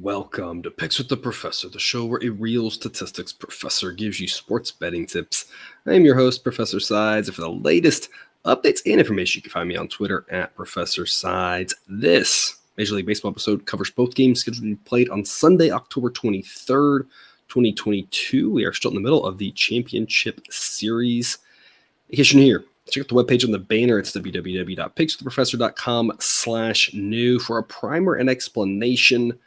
Welcome to Picks with the Professor, the show where a real statistics professor gives you sports betting tips. I am your host, Professor Sides, and for the latest updates and information, you can find me on Twitter at Professor Sides. This Major League Baseball episode covers both games scheduled to be played on Sunday, October 23rd, 2022. We are still in the middle of the Championship Series. In case you're here, check out the webpage on the banner. It's www.pickswiththeprofessor.com/new for a primer and explanation.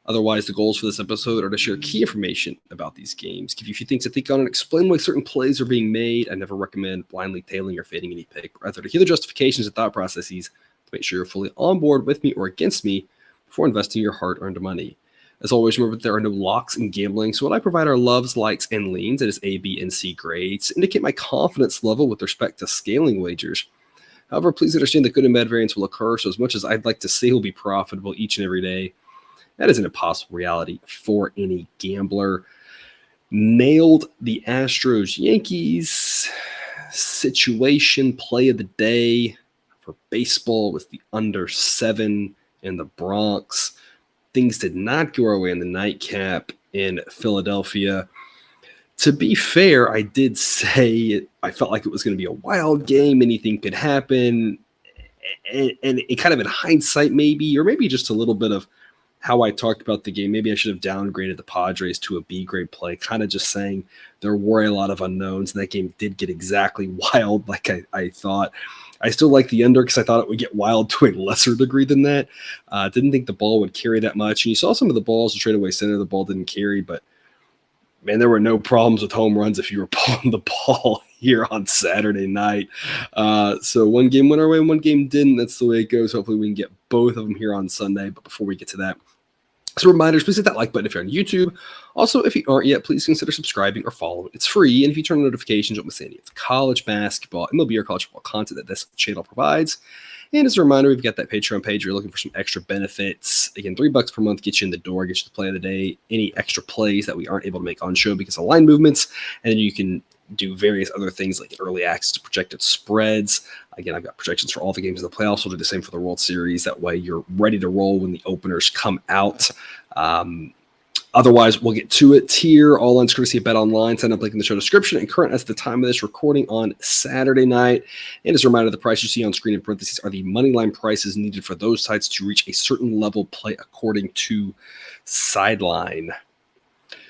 Otherwise, the goals for this episode are to share key information about these games, give you a few things to think on, and explain why certain plays are being made. I never recommend blindly tailing or fading any pick, rather to hear the justifications and thought processes to make sure you're fully on board with me or against me before investing your hard-earned money. As always, remember that there are no locks in gambling, so what I provide are loves, likes, and leans. It is A, B, and C grades to indicate my confidence level with respect to scaling wagers. However, please understand that good and bad variance will occur, so as much as I'd like to say we'll be profitable each and every day, that is an impossible reality for any gambler. Nailed the Astros Yankees situation. Play of the day for baseball was the under 7 in the Bronx. Things did not go our way in the nightcap in Philadelphia. To be fair, I did say I felt like it was going to be a wild game. Anything could happen. And it kind of in hindsight, maybe, or maybe just a little bit of how I talked about the game, maybe I should have downgraded the Padres to a B-grade play, kind of just saying there were a lot of unknowns, and that game did get exactly wild like I thought. I still like the under because I thought it would get wild to a lesser degree than that. Didn't think the ball would carry that much, and you saw some of the balls to straightaway center, the ball didn't carry, but man, there were no problems with home runs if you were pulling the ball here on Saturday night. So one game went our way and one game didn't. That's the way it goes. Hopefully we can get both of them here on Sunday. But before we get to that, some reminders, please hit that like button if you're on YouTube. Also, if you aren't yet, please consider subscribing or following. It's free, and if you turn on notifications, you'll miss any of the college basketball, MLB, or college football content that this channel provides. And as a reminder, we've got that Patreon page. You're looking for some extra benefits. Again, $3 per month gets you in the door, gets you the play of the day, any extra plays that we aren't able to make on show because of line movements, and then you can do various other things like early access to projected spreads. Again, I've got projections for all the games in the playoffs. We'll do the same for the World Series. That way you're ready to roll when the openers come out. Otherwise, we'll get to it here. All lines courtesy of Bet Online. Sign up link in the show description and current as the time of this recording on Saturday night. And as a reminder, the price you see on screen in parentheses are the money line prices needed for those sites to reach a certain level play according to Sideline.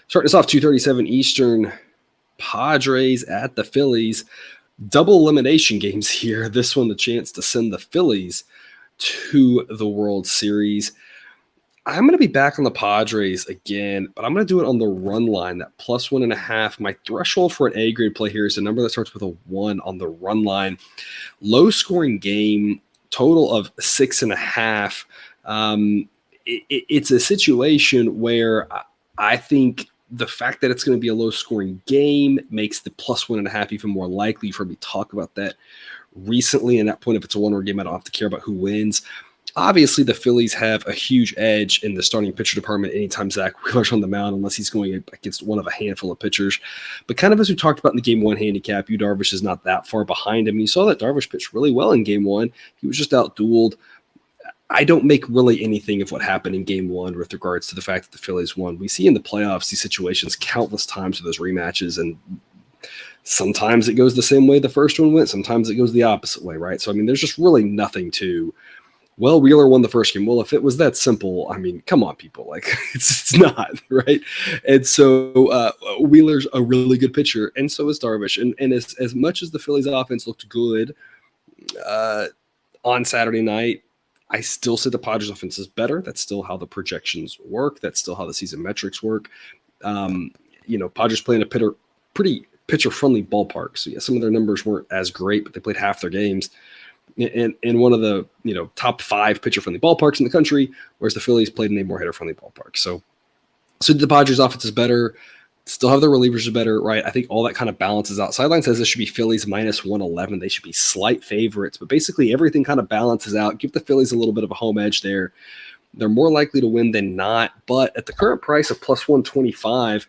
Starting us off 2:37 Eastern, Padres at the Phillies. Double elimination games here. This one, the chance to send the Phillies to the World Series. I'm going to be back on the Padres again, but I'm going to do it on the run line, that +1.5. My threshold for an A-grade play here is a number that starts with a 1 on the run line. Low-scoring game, total of 6.5. It's a situation where I think the fact that it's going to be a low-scoring game makes the +1.5 even more likely. You've heard me talk about that recently. And at that point, if it's a one-run game, I don't have to care about who wins. Obviously, the Phillies have a huge edge in the starting pitcher department anytime Zach Wheeler's on the mound, unless he's going against one of a handful of pitchers. But kind of as we talked about in the Game 1 handicap, Yu Darvish is not that far behind him. You saw that Darvish pitched really well in Game 1. He was just out-dueled. I don't make really anything of what happened in Game 1 with regards to the fact that the Phillies won. We see in the playoffs these situations countless times for those rematches, and sometimes it goes the same way the first one went. Sometimes it goes the opposite way, right? So, I mean, there's just really nothing to, well, Wheeler won the first game. Well, if it was that simple, I mean, come on, people. Like, it's not, right? And so Wheeler's a really good pitcher, and so is Darvish. And as much as the Phillies offense looked good on Saturday night, I still say the Padres offense is better. That's still how the projections work. That's still how the season metrics work. Padres play in a pretty pitcher-friendly ballpark. So, yeah, some of their numbers weren't as great, but they played half their games in one of the top 5 pitcher-friendly ballparks in the country, whereas the Phillies played in a more hitter-friendly ballpark. So the Padres offense is better. Still have their relievers are better, right? I think all that kind of balances out. Sideline says this should be Phillies -111. They should be slight favorites, but basically everything kind of balances out. Give the Phillies a little bit of a home edge there. They're more likely to win than not, but at the current price of +125,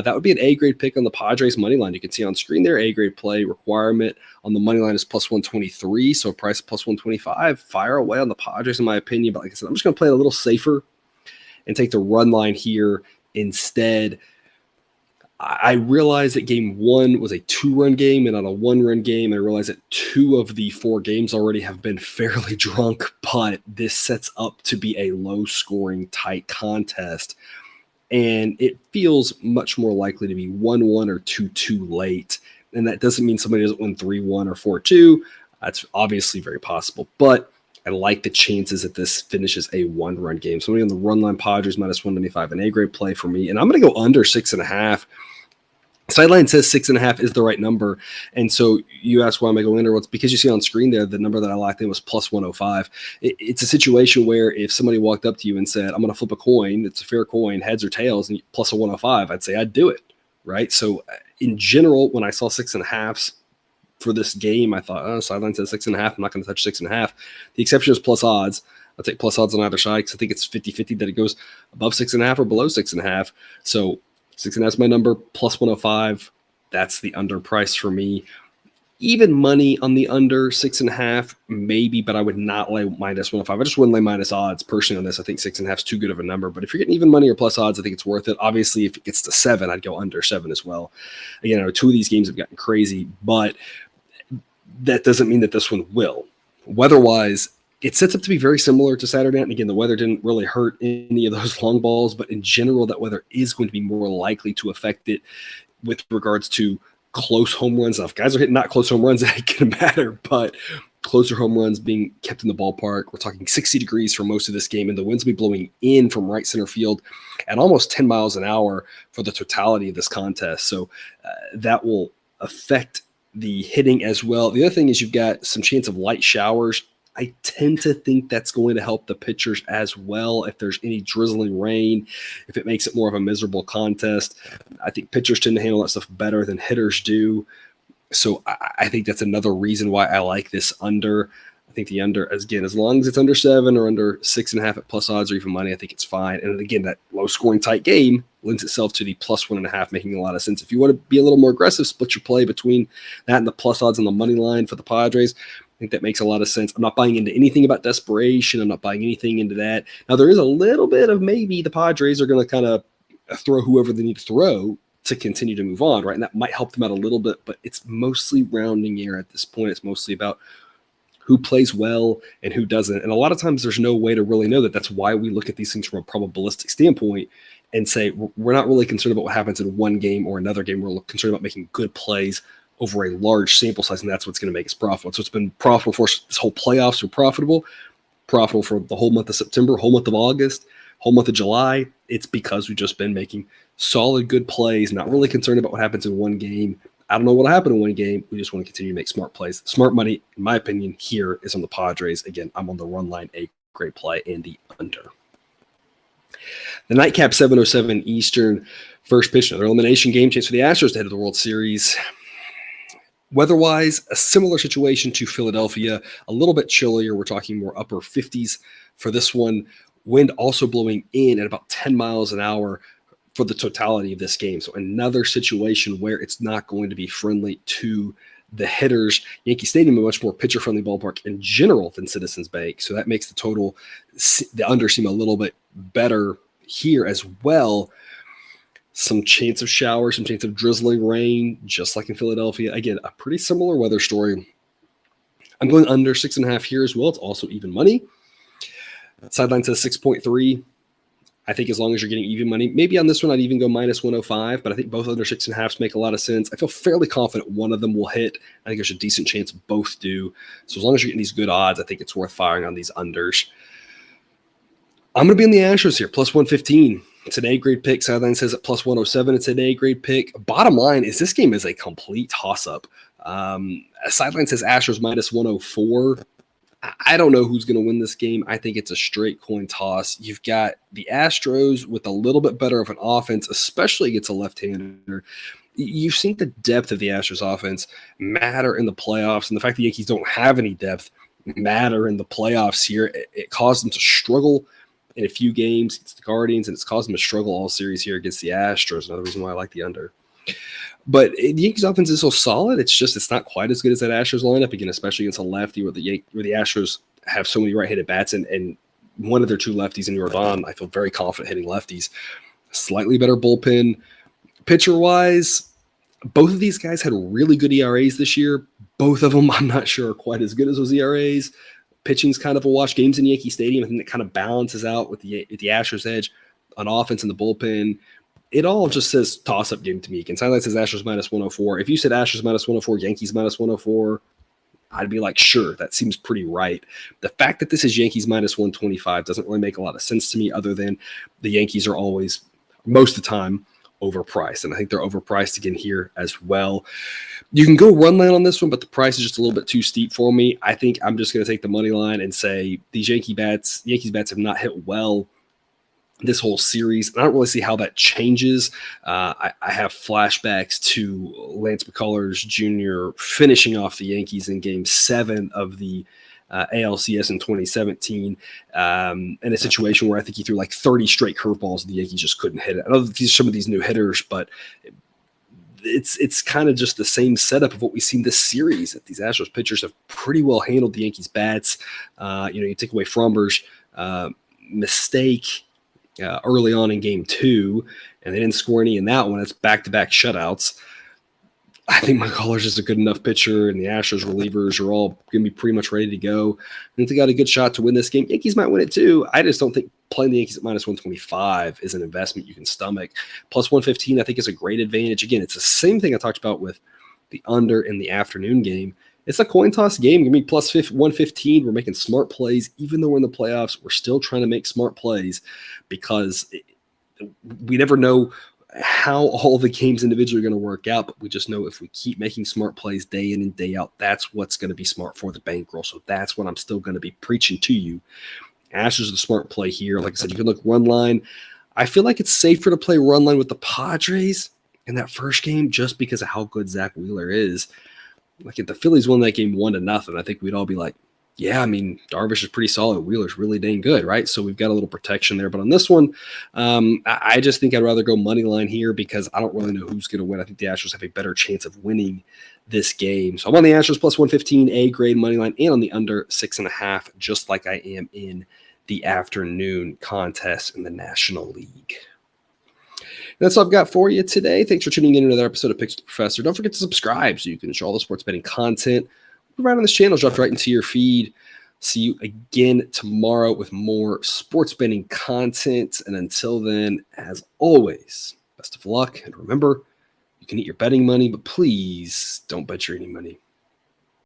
that would be an A-grade pick on the Padres money line. You can see on screen there, A-grade play requirement on the money line is +123, so price +125. Fire away on the Padres, in my opinion, but like I said, I'm just going to play it a little safer and take the run line here instead. I realized that game one was a 2-run game and not a 1-run game. I realized that 2 of the 4 games already have been fairly drunk, but this sets up to be a low-scoring, tight contest. And it feels much more likely to be 1-1 or 2-2 late. And that doesn't mean somebody doesn't win 3-1 or 4-2. That's obviously very possible. But I like the chances that this finishes a 1-run game. So I'm on the run line Padres minus 195, an A-grade play for me. And I'm going to go under 6.5. Sideline says 6.5 is the right number. And so you ask why am I going under? Well, it's because you see on screen there, the number that I locked in was plus 105. It's a situation where if somebody walked up to you and said, I'm going to flip a coin, it's a fair coin, heads or tails, and plus a 105, I'd say I'd do it, right? So in general, when I saw 6.5s for this game, I thought, oh, sideline says 6.5. I'm not going to touch 6.5. The exception is plus odds. I'll take plus odds on either side because I think it's 50-50 that it goes above 6.5 or below 6.5. So 6.5 is my number, plus 105. That's the under price for me. Even money on the under 6.5, maybe, but I would not lay minus 105. I just wouldn't lay minus odds personally on this. I think 6.5 is too good of a number. But if you're getting even money or plus odds, I think it's worth it. Obviously, if it gets to 7, I'd go under 7 as well. Again, I know 2 of these games have gotten crazy, but that doesn't mean that this one will. Weather-wise, it sets up to be very similar to Saturday night. And again, the weather didn't really hurt any of those long balls, but in general, that weather is going to be more likely to affect it with regards to close home runs. Now, if guys are hitting not close home runs, that ain't going to matter, but closer home runs being kept in the ballpark. We're talking 60 degrees for most of this game, and the winds will be blowing in from right center field at almost 10 miles an hour for the totality of this contest. So that will affect the hitting as well. The other thing is you've got some chance of light showers. I tend to think that's going to help the pitchers as well. If there's any drizzling rain, if it makes it more of a miserable contest, I think pitchers tend to handle that stuff better than hitters do. So I think that's another reason why I like this under. I think the under, again, as long as it's under 7 or under 6.5 at plus odds or even money, I think it's fine. And again, that low scoring tight game lends itself to the plus 1.5, making a lot of sense. If you want to be a little more aggressive, split your play between that and the plus odds on the money line for the Padres. I think that makes a lot of sense. I'm not buying into anything about desperation. I'm not buying anything into that. Now, there is a little bit of maybe the Padres are going to kind of throw whoever they need to throw to continue to move on, right? And that might help them out a little bit, but it's mostly rounding error at this point. It's mostly about who plays well and who doesn't. And a lot of times there's no way to really know that. That's why we look at these things from a probabilistic standpoint and say we're not really concerned about what happens in one game or another game. We're concerned about making good plays over a large sample size, and that's what's going to make us profitable. So it's been profitable for us. This whole playoffs were profitable for the whole month of September, whole month of August, whole month of July. It's because we've just been making solid, good plays, not really concerned about what happens in one game. I don't know what will happen in one game. We just want to continue to make smart plays. Smart money, in my opinion, here is on the Padres. Again, I'm on the run line, a great play, and the under. The nightcap 7:07 Eastern, first pitch, another elimination game, chance for the Astros to head to the World Series. Weather-wise, a similar situation to Philadelphia, a little bit chillier. We're talking more upper 50s for this one. Wind also blowing in at about 10 miles an hour for the totality of this game. So another situation where it's not going to be friendly to the hitters. Yankee Stadium, a much more pitcher-friendly ballpark in general than Citizens Bank. So that makes the total, the under seem a little bit better here as well. Some chance of showers, some chance of drizzling rain, just like in Philadelphia. Again, a pretty similar weather story. I'm going under 6.5 here as well. It's also even money. Sideline says 6.3. I think as long as you're getting even money, maybe on this one I'd even go minus 105, but I think both under 6.5s make a lot of sense. I feel fairly confident one of them will hit. I think there's a decent chance both do. So as long as you're getting these good odds, I think it's worth firing on these unders. I'm going to be on the Astros here, plus 115. It's an A-grade pick. Sideline says at plus 107. It's an A-grade pick. Bottom line is this game is a complete toss-up. Sideline says Astros minus 104. I don't know who's going to win this game. I think it's a straight coin toss. You've got the Astros with a little bit better of an offense, especially against a left-hander. You've seen the depth of the Astros offense matter in the playoffs, and the fact the Yankees don't have any depth matter in the playoffs here. It caused them to struggle in a few games against the Guardians, and it's caused them to struggle all series here against the Astros. Another reason why I like the under. But the Yankees offense is so solid, it's not quite as good as that Astros lineup, again, especially against a lefty where the Astros have so many right-handed bats and one of their two lefties in Jordan. I feel very confident hitting lefties. Slightly better bullpen. Pitcher-wise, both of these guys had really good ERAs this year. Both of them, I'm not sure, are quite as good as those ERAs. Pitching's kind of a wash. Games in Yankee Stadium, I think that kind of balances out with the Astros edge on offense in the bullpen. It all just says toss-up game to me. And Sideline says Astros minus 104. If you said Astros minus 104, Yankees minus 104, I'd be like, sure, that seems pretty right. The fact that this is Yankees minus 125 doesn't really make a lot of sense to me, other than the Yankees are always, most of the time, overpriced. And I think they're overpriced again here as well. You can go run line on this one, but the price is just a little bit too steep for me. I think I'm just going to take the money line and say these Yankees bats have not hit well this whole series. And I don't really see how that changes. I have flashbacks to Lance McCullers Jr. finishing off the Yankees in Game 7 of the ALCS in 2017 in a situation where I think he threw like 30 straight curveballs and the Yankees just couldn't hit it. I know that these are some of these new hitters, but it's kind of just the same setup of what we've seen this series. That these Astros pitchers have pretty well handled the Yankees bats. You take away Fromber's mistake early on in Game 2, and they didn't score any in that one. It's back-to-back shutouts. I think McCullers is a good enough pitcher, and the Astros relievers are all going to be pretty much ready to go. I think they got a good shot to win this game. Yankees might win it too. I just don't think playing the Yankees at minus 125 is an investment you can stomach. Plus 115, I think, is a great advantage. Again, it's the same thing I talked about with the under in the afternoon game. It's a coin toss game. Give me plus 115. We're making smart plays. Even though we're in the playoffs, we're still trying to make smart plays because we never know how all the games individually are going to work out, but we just know if we keep making smart plays day in and day out, that's what's going to be smart for the bankroll. So that's what I'm still going to be preaching to you. Astros is the smart play here. Like I said, you can look run line. I feel like it's safer to play run line with the Padres in that first game just because of how good Zach Wheeler is. Like if the Phillies won that game 1-0, I think we'd all be like, yeah, I mean, Darvish is pretty solid. Wheeler's really dang good, right? So we've got a little protection there. But on this one, I just think I'd rather go money line here because I don't really know who's going to win. I think the Astros have a better chance of winning this game. So I'm on the Astros plus 115 A grade money line and on the under 6.5, just like I am in the afternoon contest in the National League. That's all I've got for you today. Thanks for tuning in to another episode of Picks with the Professor. Don't forget to subscribe so you can enjoy all the sports betting content right on this channel, dropped right into your feed. See you again tomorrow with more sports betting content. And until then, as always, best of luck. And remember, you can eat your betting money, but please don't bet your any money.